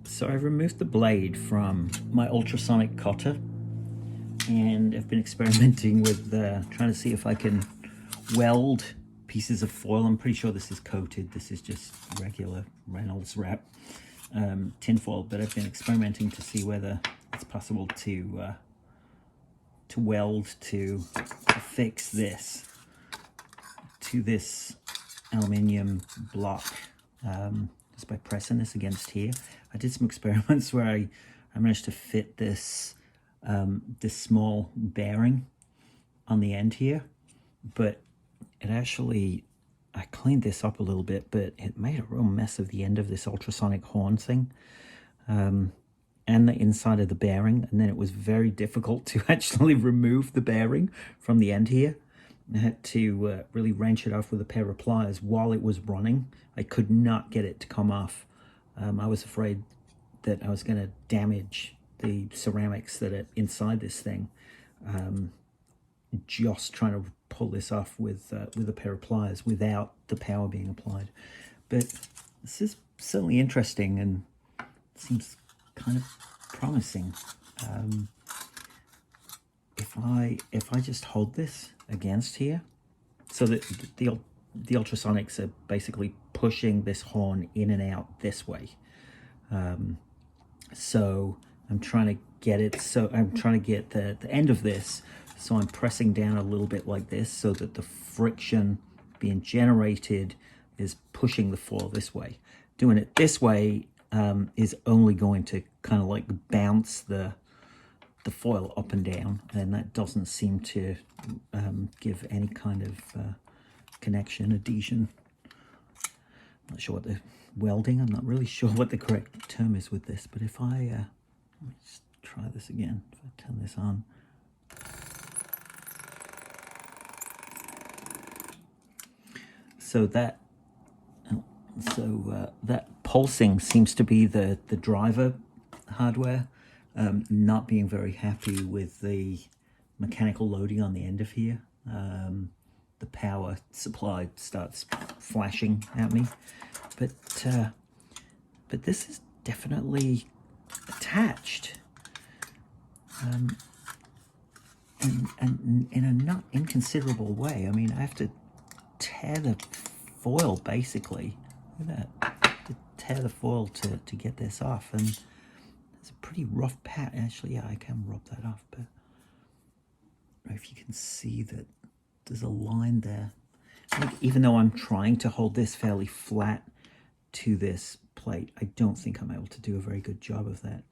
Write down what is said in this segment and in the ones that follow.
So I removed the blade from my ultrasonic cutter, and I've been experimenting with trying to see if I can weld pieces of foil. I'm pretty sure this is coated. This is just regular Reynolds wrap tin foil, but I've been experimenting to see whether it's possible to weld to fix this to this aluminium block just by pressing this against here. I did some experiments where I managed to fit this this small bearing on the end here, but it actually, I cleaned this up a little bit, but it made a real mess of the end of this ultrasonic horn thing and the inside of the bearing, and then it was very difficult to actually remove the bearing from the end here. I had to really wrench it off with a pair of pliers while it was running. I could not get it to come off. I was afraid that I was going to damage the ceramics that are inside this thing. Just trying to pull this off with a pair of pliers without the power being applied. But this is certainly interesting and seems kind of promising. If I just hold this against here, so that the ultrasonics are basically pushing this horn in and out this way. So I'm trying to get it, so I'm trying to get the end of this, so I'm pressing down a little bit like this so that the friction being generated is pushing the foil this way. Doing it this way is only going to kind of like bounce the foil up and down, and that doesn't seem to give any kind of connection, adhesion. I'm not sure what the welding, I'm not really sure what the correct term is with this, but if I, let me just try this again. If I turn this on. So that, that pulsing seems to be the driver hardware. Not being very happy with the mechanical loading on the end of here. The power supply starts flashing at me, but this is definitely attached, and in a not inconsiderable way. I mean, I have to tear the foil basically. Look at that, to tear the foil to get this off, and it's a pretty rough pat. Actually, yeah, I can rub that off, but I don't know if you can see that there's a line there. Like, even though I'm trying to hold this fairly flat to this plate, I don't think I'm able to do a very good job of that.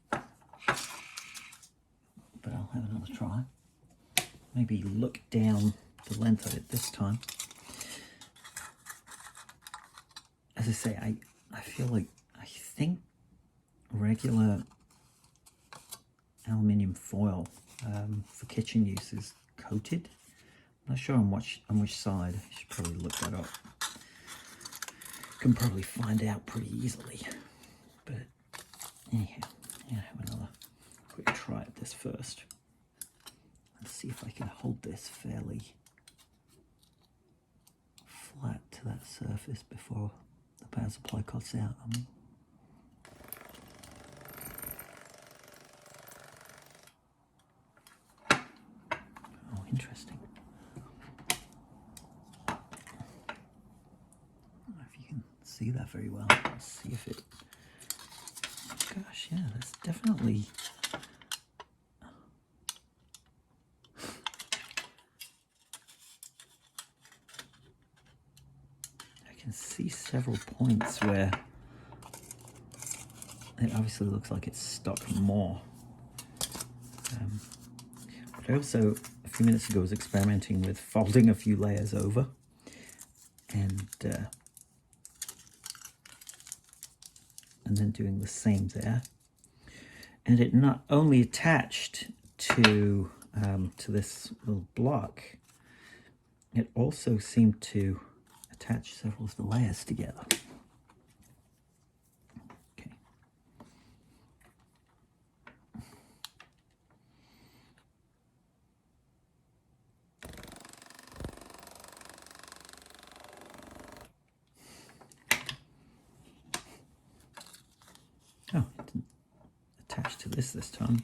But I'll have another try. Maybe look down the length of it this time. As I say, I feel like, I think regular aluminium foil for kitchen use is coated. I'm not sure on which side. I should probably look that up. Can probably find out pretty easily. But anyhow, I'm gonna have another quick try at this first. Let's see if I can hold this fairly flat to that surface before the power supply cuts out. Oh, interesting. I don't know if you can see that very well. Let's see if it... Gosh, yeah, that's definitely... I can see several points where it obviously looks like it's stuck more. But I also, a few minutes ago, was experimenting with folding a few layers over, and then doing the same there. And it not only attached to this little block, it also seemed to attach several of the layers together. Okay. this time.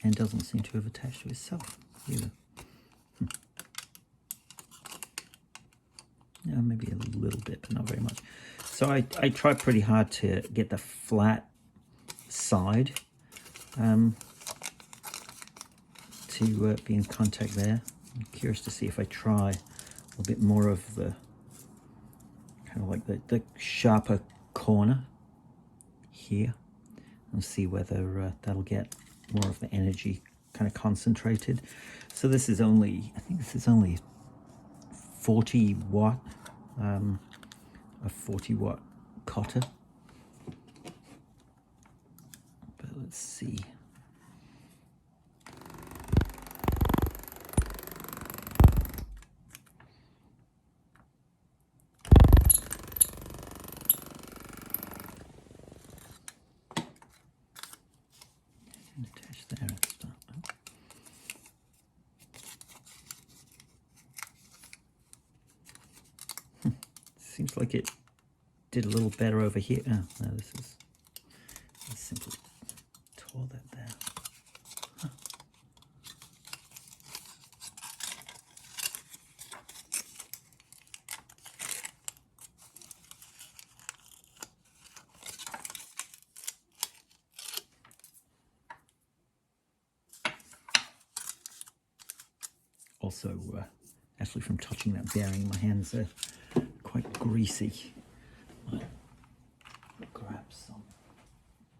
And doesn't seem to have attached to itself either. Yeah, maybe a little bit, but not very much. So I tried pretty hard to get the flat side to be in contact there. I'm curious to see if I try a bit more of the kind of like the sharper corner here, and see whether that'll get more of the energy kind of concentrated. So this is only, I think this is only 40 watt, a 40 watt cotter. But let's see. Attach there and start. Seems like it did a little better over here. Oh, no, this is, I simply tore that there. Huh. Also, actually from touching that bearing, my hands are quite greasy. I'll grab some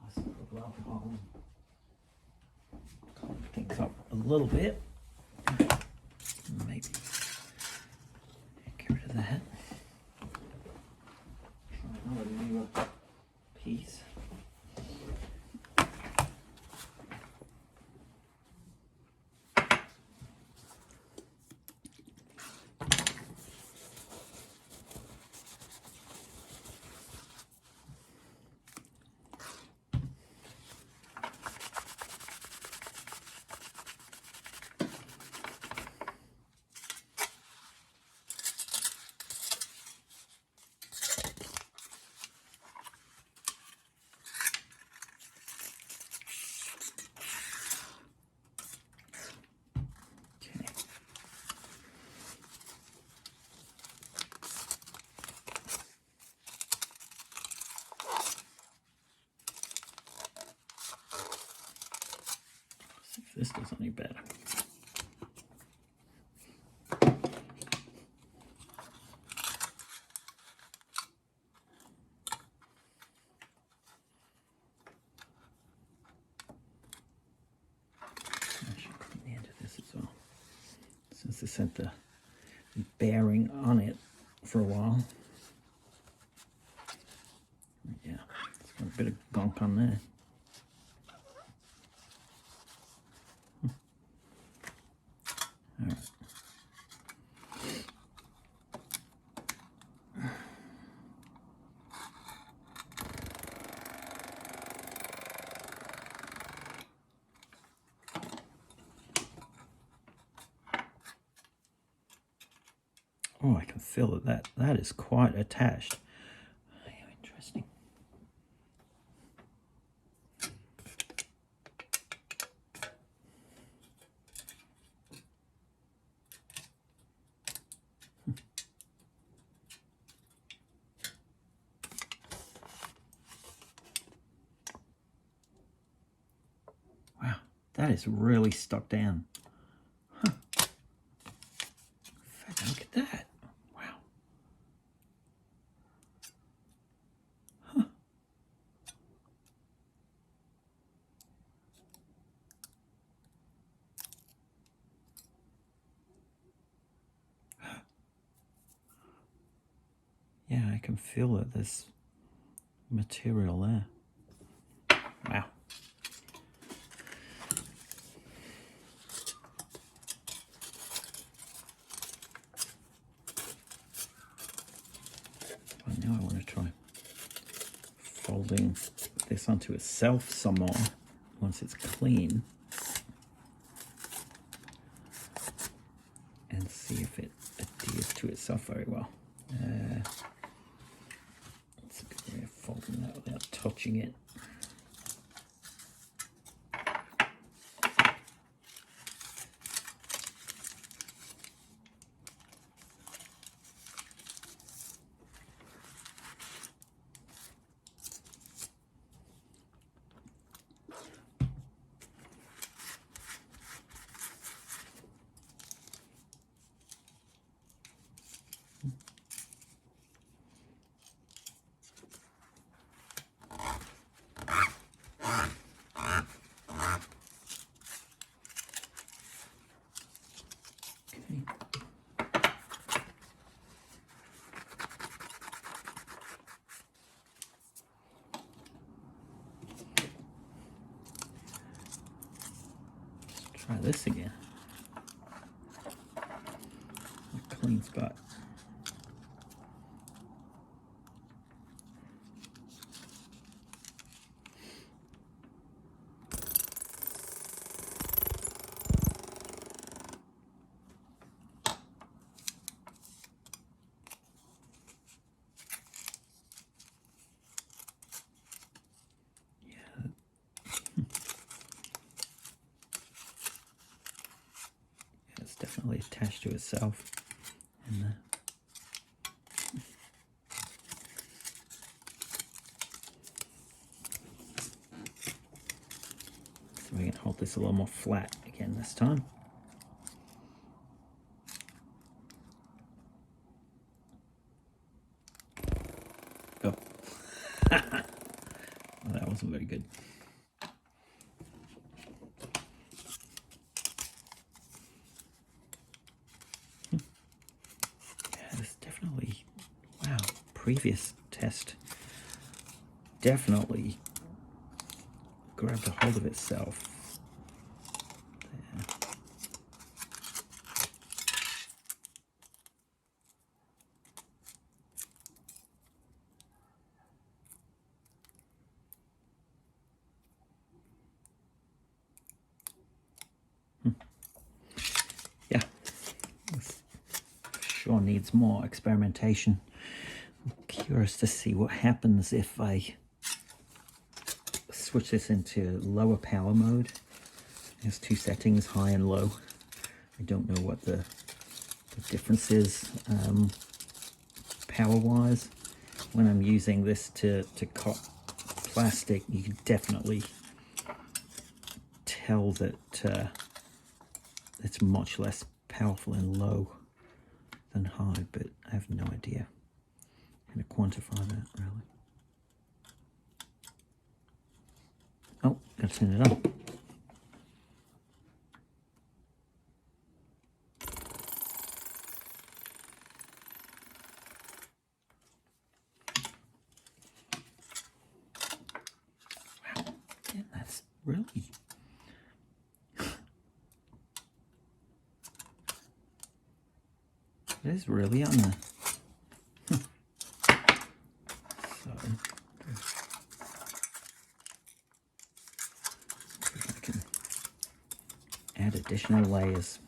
isopropyl alcohol and clean things up a little bit. Maybe get rid of that. Try another newer piece. If this does any better. I should clean the end of this as well, since this had the bearing on it for a while. Yeah, it's got a bit of gunk on there. All right. Oh, I can feel that is quite attached. Oh, interesting. Wow, that is really stuck down. Huh. Look at that. Wow. Huh. Yeah, I can feel that there's material there. Wow. Well, now I want to try folding this onto itself some more once it's clean, and see if it adheres to itself very well. folding that without touching it. Try this again. A clean spot. It's definitely attached to itself. And so we can hold this a little more flat again this time. Oh, well, that wasn't very good. Definitely, wow, previous test definitely grabbed a hold of itself. There. Yeah, this sure needs more experimentation. I'm curious to see what happens if I switch this into lower power mode. It has two settings, high and low. I don't know what the difference is power-wise. When I'm using this to cut plastic, you can definitely tell that it's much less powerful in low than high, but I have no idea how to quantify that, really. Oh, gotta turn it on. Wow, yeah, that's really... It is really on there. So, if I can add additional layers.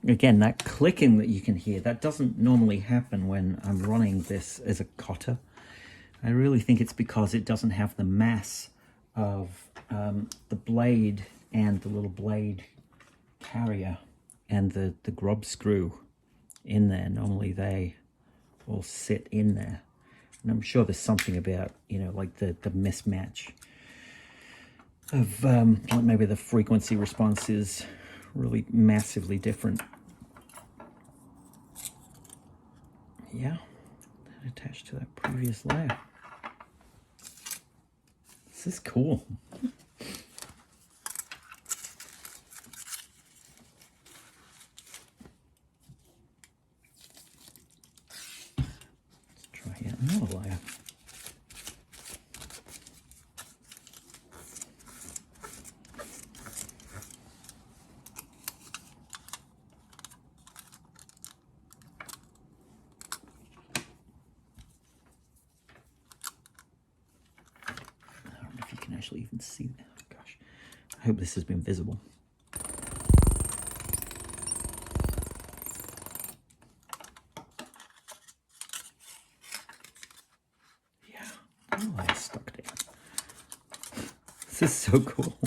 Again, that clicking that you can hear, that doesn't normally happen when I'm running this as a cutter. I really think it's because it doesn't have the mass of the blade and the little blade carrier and the grub screw in there. Normally they all sit in there. And I'm sure there's something about, you know, like the mismatch of like maybe the frequency response is really massively different. Yeah, that attached to that previous layer. This is cool. actually even see that. Oh, gosh, I hope this has been visible. Yeah, oh, I stuck down. This is so cool.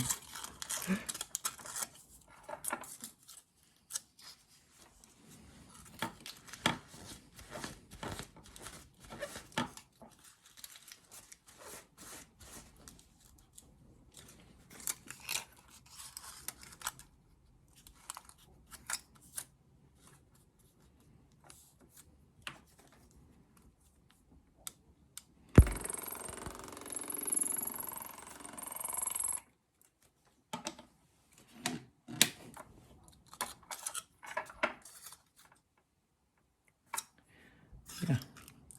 Yeah,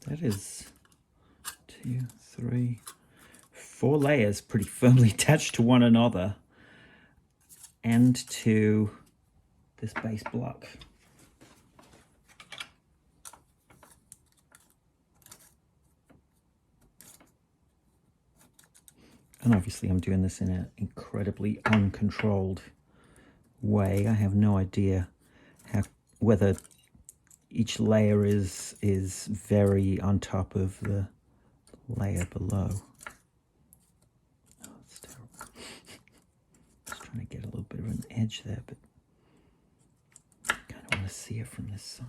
that is 2, 3, 4 layers pretty firmly attached to one another and to this base block. And obviously I'm doing this in an incredibly uncontrolled way. I have no idea whether each layer is very on top of the layer below. Oh, that's terrible. Just trying to get a little bit of an edge there, but I kind of want to see it from this side.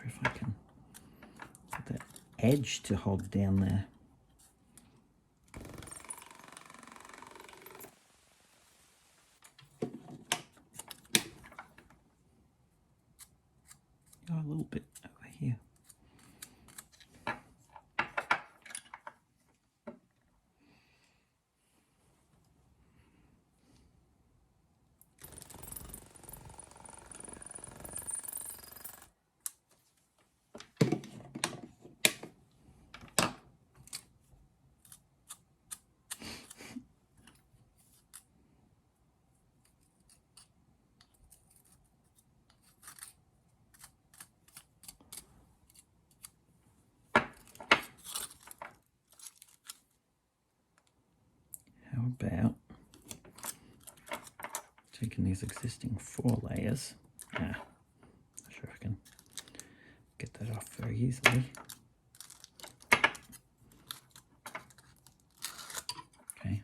If I can get that edge to hold down there. Oh, a little bit over here. How about taking these existing 4 layers? Not sure I can get that off very easily. Okay,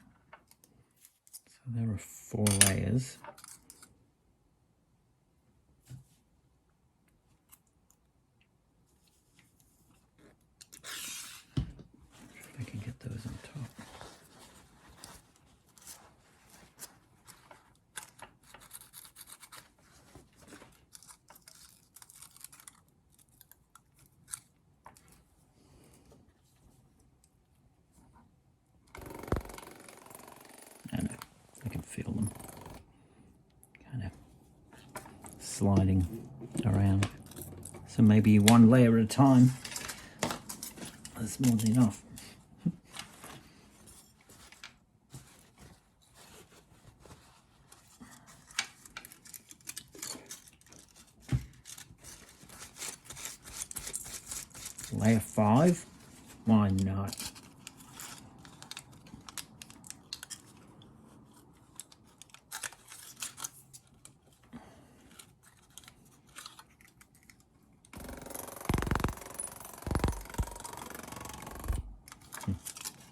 so there are 4 layers. If I can get those on top. I can feel them kind of sliding around. So maybe 1 layer at a time. That's more than enough. Layer 5? Why not?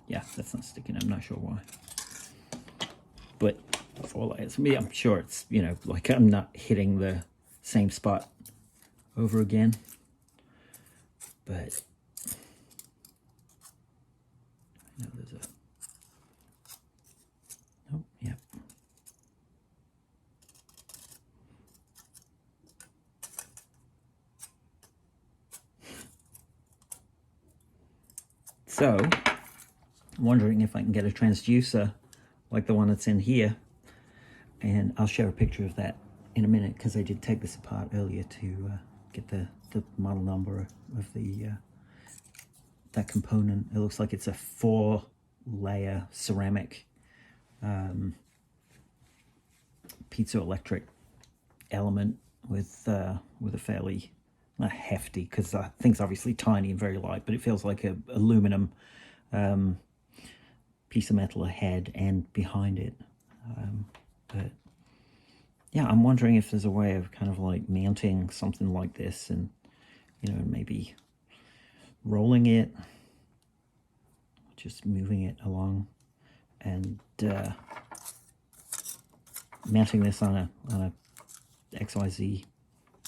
Yeah, that's not sticking. I'm not sure why. But 4 layers. For me, I'm sure it's, you know, like I'm not hitting the same spot over again. But I know there's a... Oh, yeah. So, I'm wondering if I can get a transducer like the one that's in here, and I'll share a picture of that in a minute because I did take this apart earlier to get the model number of the that component. It looks like it's a 4-layer ceramic piezoelectric element with a fairly hefty, because the thing's obviously tiny and very light, but it feels like a aluminum piece of metal ahead and behind it. But yeah, I'm wondering if there's a way of kind of like mounting something like this and, you know, maybe rolling it, just moving it along, and mounting this on a XYZ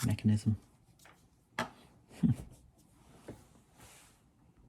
mechanism.